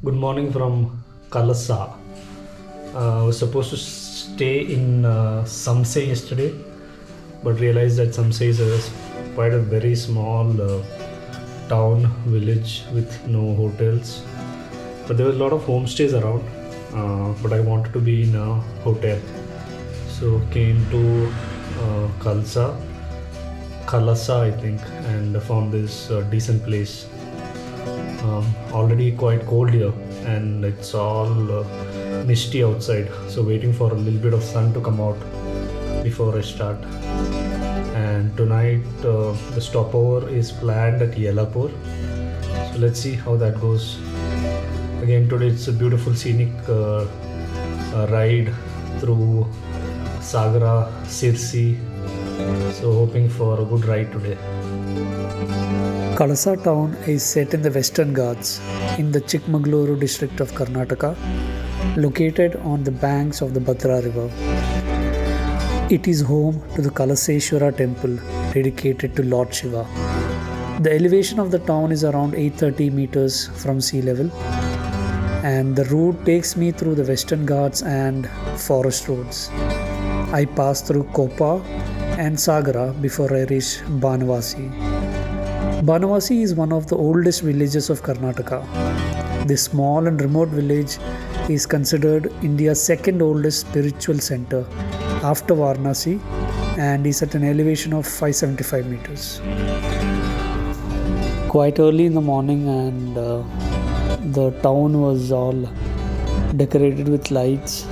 Good morning from Kalasa. I was supposed to stay in Samse yesterday, but realized that Samse is quite a very small town, village with no hotels. But there were a lot of homestays around, but I wanted to be in a hotel. So came to Kalasa, I think, and found this decent place. Already quite cold here, and it's all misty outside. So waiting for a little bit of sun to come out before I start. And tonight the stopover is planned at Yellapur. So let's see how that goes. Again today it's a beautiful scenic ride through Sagara, Sirsi. So hoping for a good ride today. Kalasa town is set in the Western Ghats in the Chikmagalur district of Karnataka, located on the banks of the Bhadra river. It is home to the Kalaseshwara temple dedicated to Lord Shiva. The elevation of the town is around 830 meters from sea level, and the route takes me through the Western Ghats and forest roads. I pass through Koppa and Sagara before I reach Banavasi. Banavasi is one of the oldest villages of Karnataka. This small and remote village is considered India's second oldest spiritual center after Varanasi and is at an elevation of 575 meters. Quite early in the morning, and the town was all decorated with lights.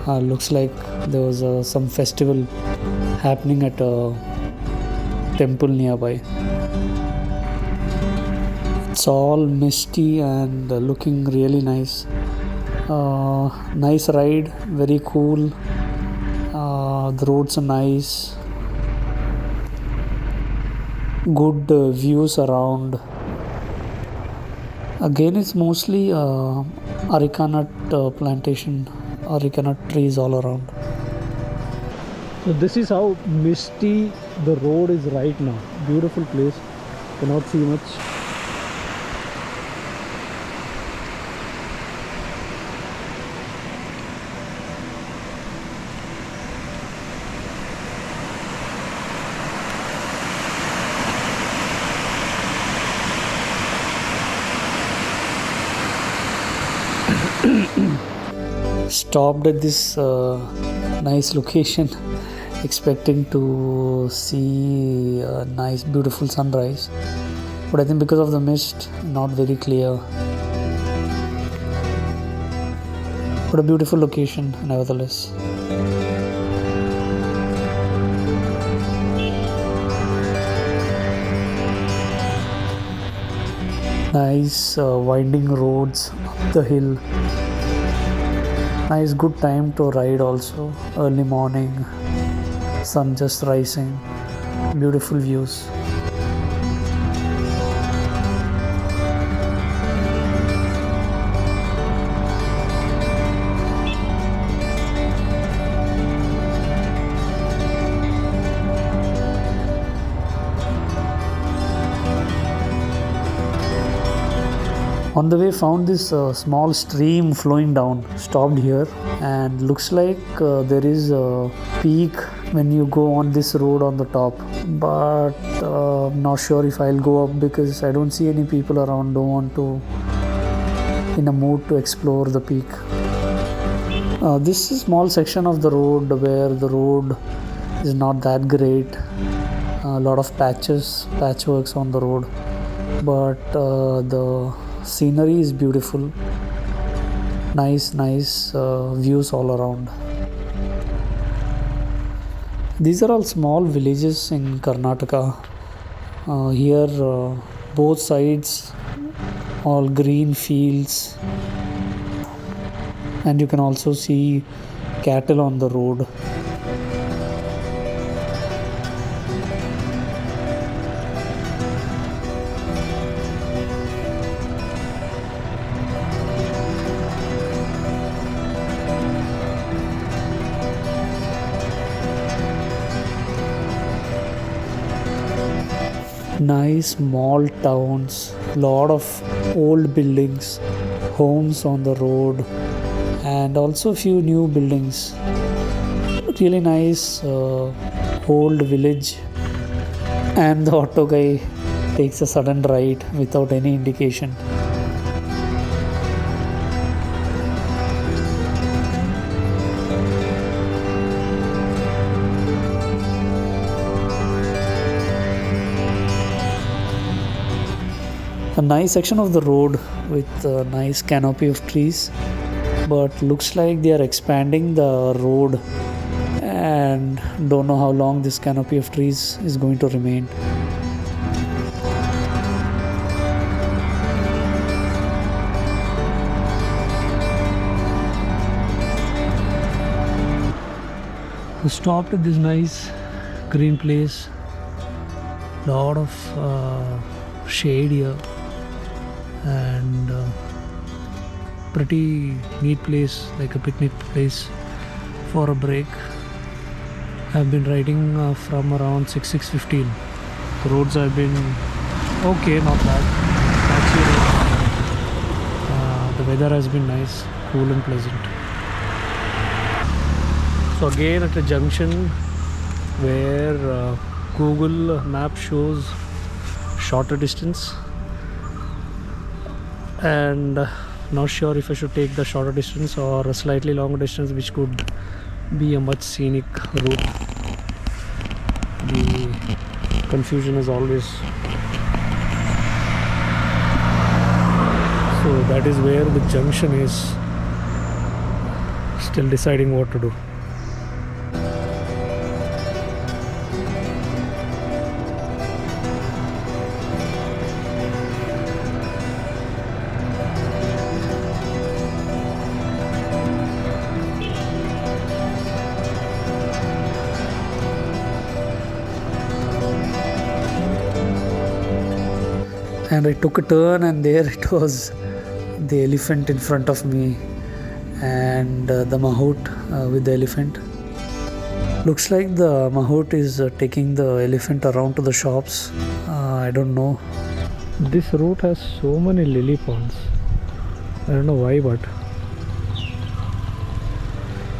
Looks like there was some festival happening at a temple nearby. It's all misty and looking really nice. Nice ride, very cool. The roads are nice. Good views around. Again, it's mostly areca nut plantation, areca nut trees all around. So this is how misty the road is right now. Beautiful place. Cannot see much. Stopped at this nice location expecting to see a nice beautiful sunrise, but I think because of the mist, not very clear, but a beautiful location nevertheless. Nice winding roads up the hill. Nice good time to ride also. Early morning, sun just rising, beautiful views. On the way, found this small stream flowing down. Stopped here, and looks like there is a peak when you go on this road on the top. But I'm not sure if I'll go up because I don't see any people around. Don't want to in a mood to explore the peak. This is a small section of the road where the road is not that great. A lot of patchworks on the road, but the scenery is beautiful. Nice views all around. These are all small villages in Karnataka. Here both sides all green fields, and you can also see cattle on the road. Nice small towns, lot of old buildings, homes on the road and also a few new buildings. Really nice old village, and the auto guy takes a sudden right without any indication. A nice section of the road with a nice canopy of trees, but looks like they are expanding the road and don't know how long this canopy of trees is going to remain. We stopped at this nice green place, lot of shade here, and pretty neat place, like a picnic place for a break. I've been riding from around 6:15. The roads have been okay, not bad. Actually, the weather has been nice, cool and pleasant. So again at a junction where Google map shows shorter distance, and not sure if I should take the shorter distance or a slightly longer distance, which could be a much scenic route. The confusion is always. So that is where the junction is. Still deciding what to do. And I took a turn, and there it was, the elephant in front of me, and the mahout with the elephant. Looks like the mahout is taking the elephant around to the shops. I don't know. This route has so many lily ponds. I don't know why, but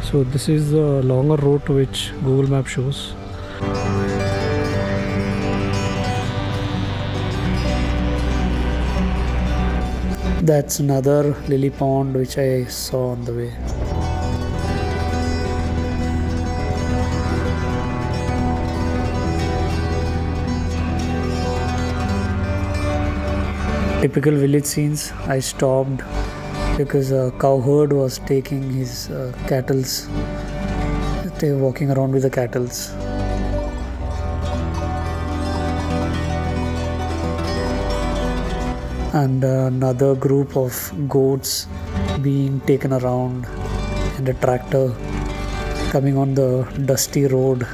so this is the longer route which Google Map shows. That's another lily pond which I saw on the way. Typical village scenes. I stopped because a cow herd was taking his cattles. They were walking around with the cattles. And another group of goats being taken around, and a tractor coming on the dusty road.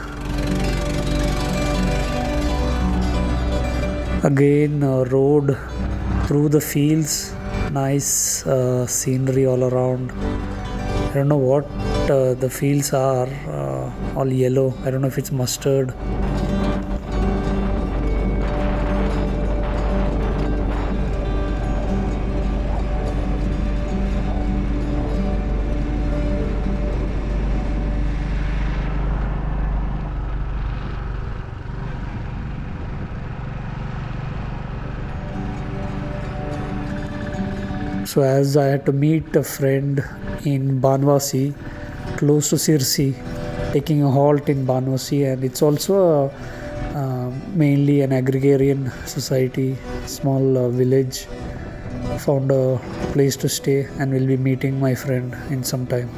Again, a road through the fields, nice scenery all around. I don't know what the fields are, all yellow. I don't know if it's mustard. So as I had to meet a friend in Banavasi, close to Sirsi, taking a halt in Banavasi, and it's also mainly an agrarian society, small village. Found a place to stay, and will be meeting my friend in some time.